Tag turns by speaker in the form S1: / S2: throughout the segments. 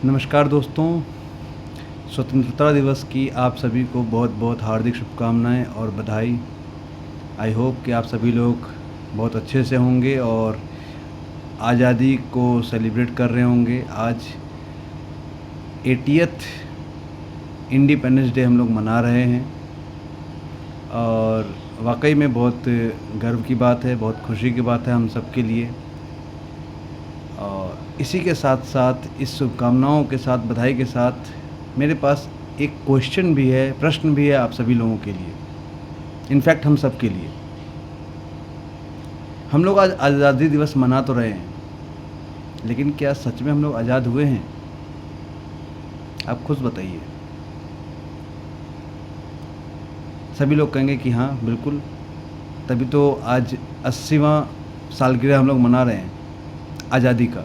S1: नमस्कार दोस्तों, स्वतंत्रता दिवस की आप सभी को बहुत बहुत हार्दिक शुभकामनाएं और बधाई। आई होप कि आप सभी लोग बहुत अच्छे से होंगे और आज़ादी को सेलिब्रेट कर रहे होंगे। आज 80th इंडिपेंडेंस डे हम लोग मना रहे हैं और वाकई में बहुत गर्व की बात है, बहुत खुशी की बात है हम सब के लिए। और इसी के साथ साथ इस शुभकामनाओं के साथ, बधाई के साथ मेरे पास एक क्वेश्चन भी है, प्रश्न भी है आप सभी लोगों के लिए, इनफैक्ट हम सब के लिए। हम लोग आज आज़ादी दिवस मना तो रहे हैं, लेकिन क्या सच में हम लोग आज़ाद हुए हैं? आप खुद बताइए। सभी लोग कहेंगे कि हाँ बिल्कुल, तभी तो आज 80वां सालगिरह हम लोग मना रहे हैं आज़ादी का।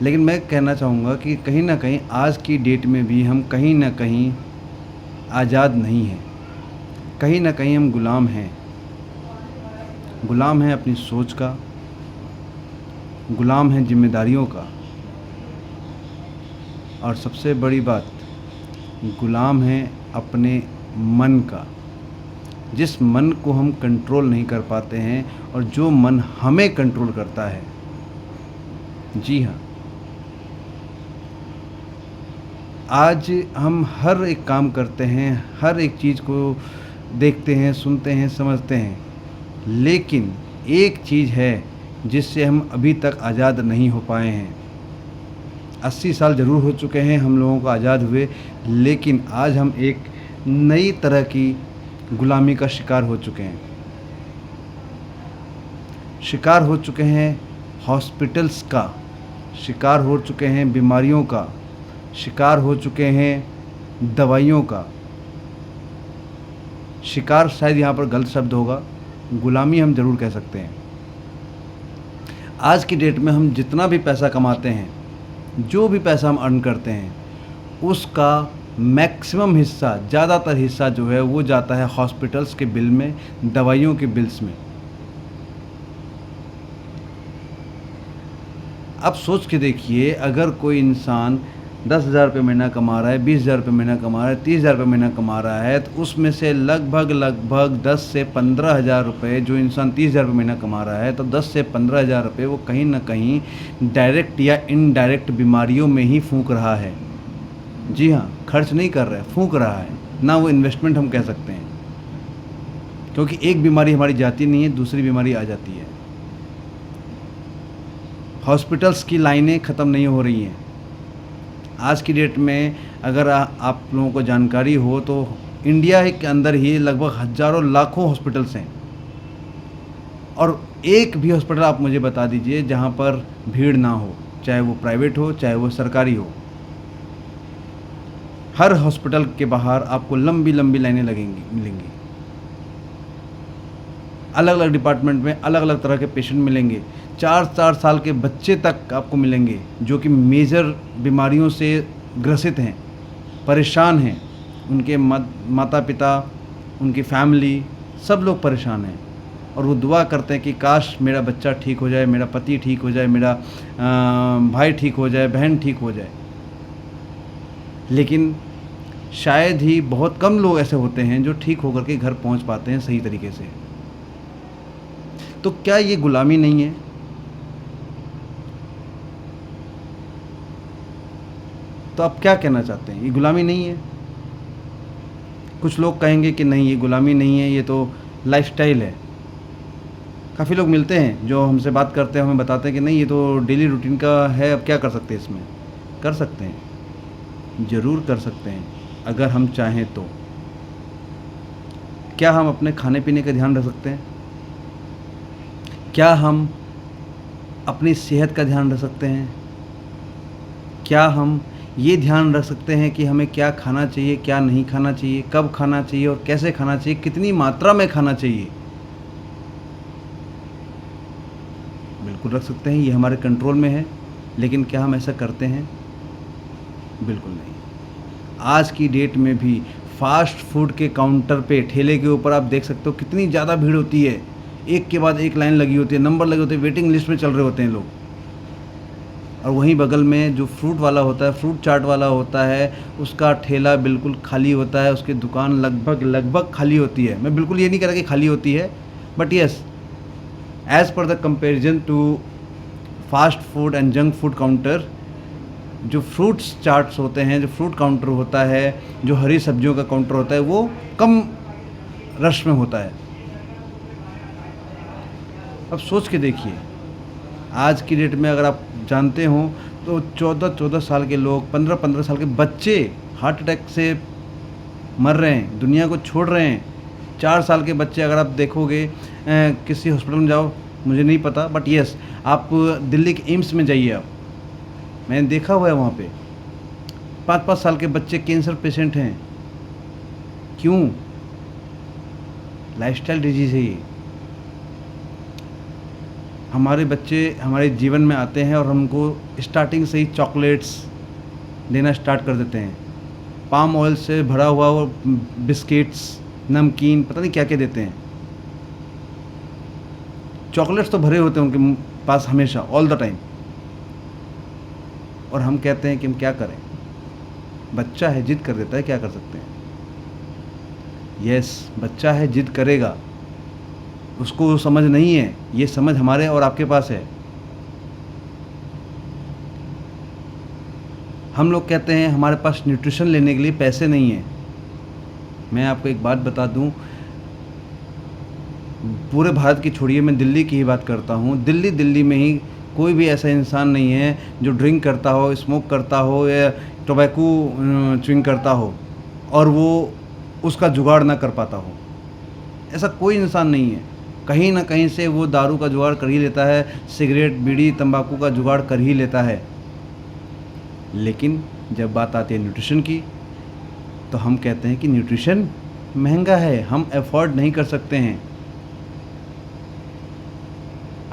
S1: लेकिन मैं कहना चाहूँगा कि कहीं ना कहीं आज की डेट में भी हम कहीं ना कहीं आज़ाद नहीं हैं। कहीं ना कहीं हम गुलाम हैं। गुलाम हैं अपनी सोच का, गुलाम हैं जिम्मेदारियों का, और सबसे बड़ी बात, गुलाम हैं अपने मन का। जिस मन को हम कंट्रोल नहीं कर पाते हैं और जो मन हमें कंट्रोल करता है। जी हाँ, आज हम हर एक काम करते हैं, हर एक चीज़ को देखते हैं, सुनते हैं, समझते हैं, लेकिन एक चीज़ है जिससे हम अभी तक आज़ाद नहीं हो पाए हैं। 80 साल ज़रूर हो चुके हैं हम लोगों को आज़ाद हुए, लेकिन आज हम एक नई तरह की गुलामी का शिकार हो चुके हैं। शिकार हो चुके हैं हॉस्पिटल्स का, शिकार हो चुके हैं बीमारियों का, शिकार हो चुके हैं दवाइयों का। शिकार शायद यहाँ पर गलत शब्द होगा, गुलामी हम ज़रूर कह सकते हैं। आज की डेट में हम जितना भी पैसा कमाते हैं, जो भी पैसा हम अर्न करते हैं, उसका मैक्सिमम हिस्सा, ज़्यादातर हिस्सा जो है वो जाता है हॉस्पिटल्स के बिल में, दवाइयों के बिल्स में। अब सोच के देखिए, अगर कोई इंसान 10,000 रुपये महीना कमा रहा है, 20,000 रुपये महीना कमा रहा है, 30,000 रुपये महीना कमा रहा है, तो उसमें से लगभग 10 से 15,000 रुपये, जो इंसान 30,000 रुपये महीना कमा रहा है, तो 10 से 15,000 रुपये वो कहीं ना कहीं डायरेक्ट या इनडायरेक्ट बीमारियों में ही फूंक रहा है। जी हाँ, खर्च नहीं कर रहा है, फूंक रहा है ना, वो इन्वेस्टमेंट हम कह सकते हैं। क्योंकि एक बीमारी हमारी जाती नहीं है, दूसरी बीमारी आ जाती है। हॉस्पिटल्स की लाइनें ख़त्म नहीं हो रही हैं। आज की डेट में अगर आप लोगों को जानकारी हो तो इंडिया के अंदर ही लगभग हज़ारों लाखों हॉस्पिटल्स हैं, और एक भी हॉस्पिटल आप मुझे बता दीजिए जहां पर भीड़ ना हो, चाहे वो प्राइवेट हो चाहे वो सरकारी हो। हर हॉस्पिटल के बाहर आपको लंबी लंबी लाइनें मिलेंगी। अलग अलग डिपार्टमेंट में अलग अलग तरह के पेशेंट मिलेंगे। 4 साल के बच्चे तक आपको मिलेंगे जो कि मेजर बीमारियों से ग्रसित हैं, परेशान हैं। उनके माता पिता, उनकी फैमिली, सब लोग परेशान हैं, और वो दुआ करते हैं कि काश मेरा बच्चा ठीक हो जाए, मेरा पति ठीक हो जाए, मेरा भाई ठीक हो जाए, बहन ठीक हो जाए। लेकिन शायद ही बहुत कम लोग ऐसे होते हैं जो ठीक होकर के घर पहुंच पाते हैं सही तरीके से। तो क्या ये गुलामी नहीं है? तो आप क्या कहना चाहते हैं, ये गुलामी नहीं है? कुछ लोग कहेंगे कि नहीं, ये गुलामी नहीं है, ये तो लाइफस्टाइल है। काफ़ी लोग मिलते हैं जो हमसे बात करते हैं, हमें बताते हैं कि नहीं, ये तो डेली रूटीन का है, अब क्या कर सकते हैं इसमें। कर सकते हैं, ज़रूर कर सकते हैं, अगर हम चाहें तो। क्या हम अपने खाने पीने का ध्यान रख सकते हैं? क्या हम अपनी सेहत का ध्यान रख सकते हैं? क्या हम ये ध्यान रख सकते हैं कि हमें क्या खाना चाहिए, क्या नहीं खाना चाहिए, कब खाना चाहिए और कैसे खाना चाहिए, कितनी मात्रा में खाना चाहिए? बिल्कुल रख सकते हैं, ये हमारे कंट्रोल में है। लेकिन क्या हम ऐसा करते हैं? बिल्कुल नहीं। आज की डेट में भी फास्ट फूड के काउंटर पे, ठेले के ऊपर आप देख सकते हो कितनी ज़्यादा भीड़ होती है। एक के बाद एक लाइन लगी होती है, नंबर लगे होते हैं, वेटिंग लिस्ट में चल रहे होते हैं लोग। और वहीं बगल में जो फ्रूट वाला होता है, फ्रूट चाट वाला होता है, उसका ठेला बिल्कुल खाली होता है, उसकी दुकान लगभग खाली होती है। मैं बिल्कुल ये नहीं कह रहा कि खाली होती है, but yes, as per the comparison to fast food and junk food counter, जो फ्रूट्स चाट्स होते हैं, जो फ्रूट काउंटर होता है, जो हरी सब्जियों का काउंटर होता है, वो कम रश में होता है। अब सोच के देखिए, आज की डेट में अगर आप जानते हो तो 14-14 साल के लोग, 15-15 साल के बच्चे हार्ट अटैक से मर रहे हैं, दुनिया को छोड़ रहे हैं। 4 साल के बच्चे अगर आप देखोगे, किसी हॉस्पिटल में जाओ, मुझे नहीं पता, बट येस, आप दिल्ली के एम्स में जाइए, आप, मैंने देखा हुआ है वहाँ पे 5-5 साल के बच्चे कैंसर पेशेंट हैं। क्यों? लाइफस्टाइल डिजीज़ है ये। हमारे बच्चे हमारे जीवन में आते हैं और हमको स्टार्टिंग से ही चॉकलेट्स देना स्टार्ट कर देते हैं, पाम ऑयल से भरा हुआ वो बिस्किट्स, नमकीन, पता नहीं क्या क्या देते हैं। चॉकलेट्स तो भरे होते हैं उनके पास हमेशा, ऑल द टाइम, और हम कहते हैं कि हम क्या करें। बच्चा है, जिद कर देता है, क्या कर सकते हैं। यस, बच्चा है, जिद करेगा, उसको समझ नहीं है, ये समझ हमारे और आपके पास है। हम लोग कहते हैं हमारे पास न्यूट्रिशन लेने के लिए पैसे नहीं हैं। मैं आपको एक बात बता दूं, पूरे भारत की छोड़िए, मैं दिल्ली की ही बात करता हूं। दिल्ली में ही कोई भी ऐसा इंसान नहीं है जो ड्रिंक करता हो, स्मोक करता हो या टोबैको च्युइंग करता हो और वो उसका जुगाड़ ना कर पाता हो। ऐसा कोई इंसान नहीं है। कहीं ना कहीं से वो दारू का जुगाड़ कर ही लेता है, सिगरेट, बीड़ी, तंबाकू का जुगाड़ कर ही लेता है। लेकिन जब बात आती है न्यूट्रिशन की, तो हम कहते हैं कि न्यूट्रिशन महंगा है, हम अफोर्ड नहीं कर सकते हैं।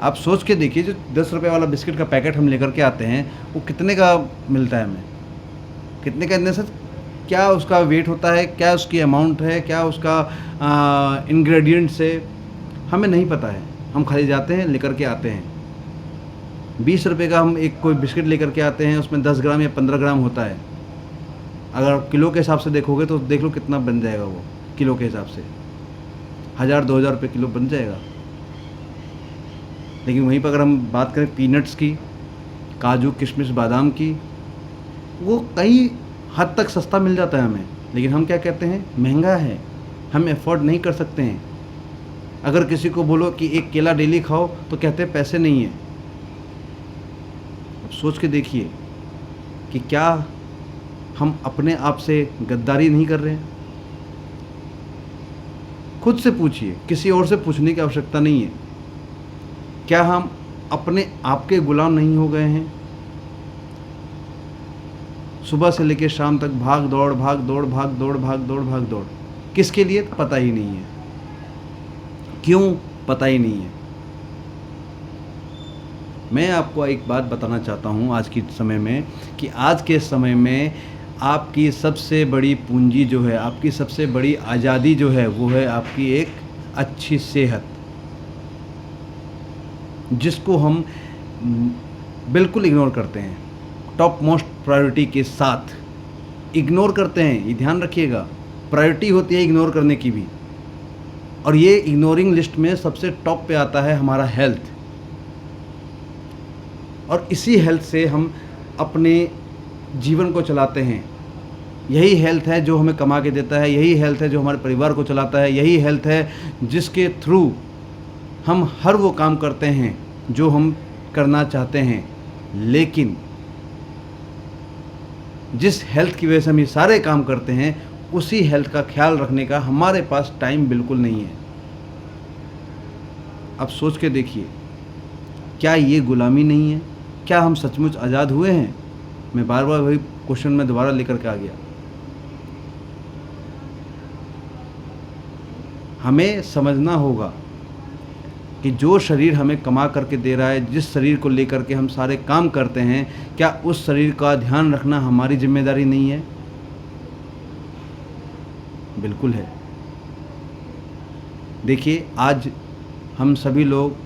S1: आप सोच के देखिए, जो 10 रुपये वाला बिस्किट का पैकेट हम लेकर के आते हैं, वो कितने का मिलता है हमें? कितने का? इतने से क्या उसका वेट होता है, क्या उसकी अमाउंट है, क्या उसका इंग्रेडिएंट्स है, हमें नहीं पता है। हम खाली जाते हैं, लेकर के आते हैं। 20 रुपये का हम एक कोई बिस्किट लेकर के आते हैं, उसमें 10 ग्राम या 15 ग्राम होता है। अगर आप किलो के हिसाब से देखोगे तो देख लो कितना बन जाएगा वो, किलो के हिसाब से 1000-2000 रुपये किलो बन जाएगा। लेकिन वहीं पर अगर हम बात करें पीनट्स की, काजू, किशमिश, बादाम की, वो कई हद तक सस्ता मिल जाता है हमें। लेकिन हम क्या कहते हैं? महंगा है, हम अफोर्ड नहीं कर सकते हैं। अगर किसी को बोलो कि एक केला डेली खाओ, तो कहते हैं पैसे नहीं है। अब सोच के देखिए कि क्या हम अपने आप से गद्दारी नहीं कर रहे हैं? खुद से पूछिए, किसी और से पूछने की आवश्यकता नहीं है। क्या हम अपने आप के गुलाम नहीं हो गए हैं? सुबह से लेकर शाम तक भाग दौड़, भाग दौड़, भाग दौड़, भाग दौड़, भाग दौड़, किसके लिए? पता ही नहीं है। क्यों? पता ही नहीं है। मैं आपको एक बात बताना चाहता हूँ आज के समय में, कि आज के समय में आपकी सबसे बड़ी पूंजी जो है, आपकी सबसे बड़ी आज़ादी जो है, वो है आपकी एक अच्छी सेहत, जिसको हम बिल्कुल इग्नोर करते हैं। टॉप मोस्ट प्रायोरिटी के साथ इग्नोर करते हैं, ये ध्यान रखिएगा। प्रायोरिटी होती है इग्नोर करने की भी, और ये इग्नोरिंग लिस्ट में सबसे टॉप पे आता है हमारा हेल्थ। और इसी हेल्थ से हम अपने जीवन को चलाते हैं। यही हेल्थ है जो हमें कमा के देता है, यही हेल्थ है जो हमारे परिवार को चलाता है, यही हेल्थ है जिसके थ्रू हम हर वो काम करते हैं जो हम करना चाहते हैं। लेकिन जिस हेल्थ की वजह से हम ये सारे काम करते हैं, उसी हेल्थ का ख्याल रखने का हमारे पास टाइम बिल्कुल नहीं है। अब सोच के देखिए, क्या ये गुलामी नहीं है? क्या हम सचमुच आज़ाद हुए हैं? मैं बार बार वही क्वेश्चन में दोबारा लेकर के आ गया। हमें समझना होगा कि जो शरीर हमें कमा करके दे रहा है, जिस शरीर को लेकर के हम सारे काम करते हैं, क्या उस शरीर का ध्यान रखना हमारी जिम्मेदारी नहीं है? बिल्कुल है। देखिए, आज हम सभी लोग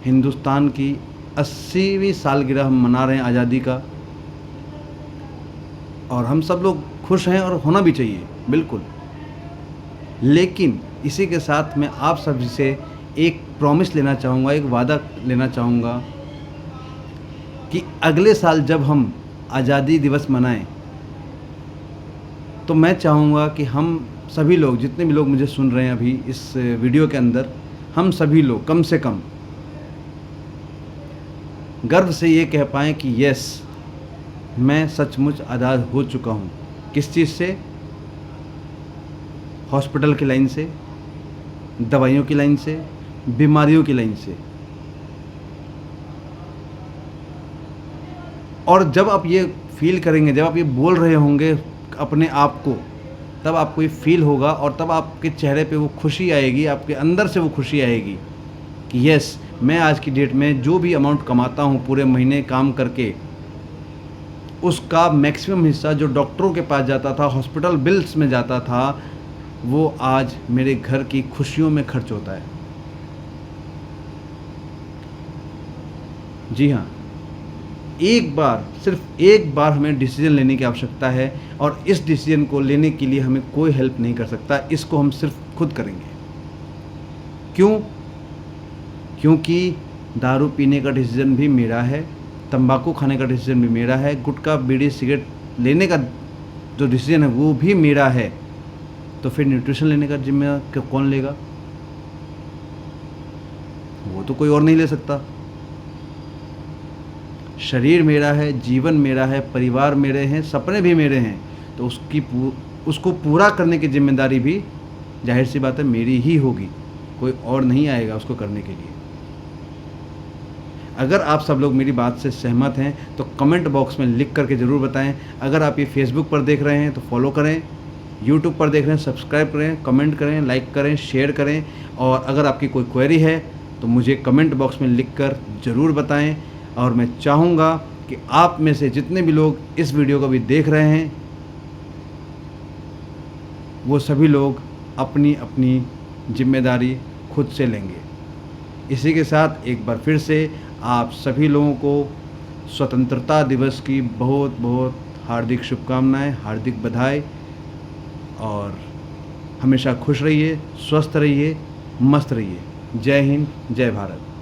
S1: हिंदुस्तान की 80वीं सालगिरह हम मना रहे हैं आज़ादी का, और हम सब लोग खुश हैं और होना भी चाहिए, बिल्कुल। लेकिन इसी के साथ मैं आप सभी से एक प्रॉमिस लेना चाहूँगा, एक वादा लेना चाहूँगा कि अगले साल जब हम आज़ादी दिवस मनाएं, तो मैं चाहूँगा कि हम सभी लोग, जितने भी लोग मुझे सुन रहे हैं अभी इस वीडियो के अंदर, हम सभी लोग कम से कम गर्व से ये कह पाएँ कि यस, मैं सचमुच आज़ाद हो चुका हूँ। किस चीज़ से? हॉस्पिटल की लाइन से, दवाइयों की लाइन से, बीमारियों की लाइन से। और जब आप ये फील करेंगे, जब आप ये बोल रहे होंगे अपने आप को, तब आपको ये फील होगा और तब आपके चेहरे पे वो खुशी आएगी, आपके अंदर से वो खुशी आएगी कि यस, मैं आज की डेट में जो भी अमाउंट कमाता हूँ पूरे महीने काम करके, उसका मैक्सिमम हिस्सा जो डॉक्टरों के पास जाता था, हॉस्पिटल बिल्स में जाता था, वो आज मेरे घर की खुशियों में खर्च होता है। जी हाँ, एक बार, सिर्फ एक बार हमें डिसीजन लेने की आवश्यकता है, और इस डिसीजन को लेने के लिए हमें कोई हेल्प नहीं कर सकता। इसको हम सिर्फ खुद करेंगे। क्यों? क्योंकि दारू पीने का डिसीजन भी मेरा है, तंबाकू खाने का डिसीजन भी मेरा है, गुटखा बीड़ी सिगरेट लेने का जो डिसीजन है वो भी मेरा है। तो फिर न्यूट्रिशन लेने का जिम्मेदारी कौन लेगा? वो तो कोई और नहीं ले सकता। शरीर मेरा है, जीवन मेरा है, परिवार मेरे हैं, सपने भी मेरे हैं, तो उसको पूरा करने की जिम्मेदारी भी जाहिर सी बात है मेरी ही होगी, कोई और नहीं आएगा उसको करने के लिए। अगर आप सब लोग मेरी बात से सहमत हैं तो कमेंट बॉक्स में लिख करके ज़रूर बताएं। अगर आप ये फेसबुक पर देख रहे हैं तो फॉलो करें, यूट्यूब पर देख रहे हैं सब्सक्राइब करें, कमेंट करें, लाइक करें, शेयर करें, और अगर आपकी कोई क्वेरी है तो मुझे कमेंट बॉक्स में लिख कर ज़रूर बताएं। और मैं चाहूँगा कि आप में से जितने भी लोग इस वीडियो को भी देख रहे हैं, वो सभी लोग अपनी अपनी जिम्मेदारी खुद से लेंगे। इसी के साथ एक बार फिर से आप सभी लोगों को स्वतंत्रता दिवस की बहुत बहुत हार्दिक शुभकामनाएं, हार्दिक बधाई, और हमेशा खुश रहिए, स्वस्थ रहिए, मस्त रहिए। जय हिंद, जय भारत।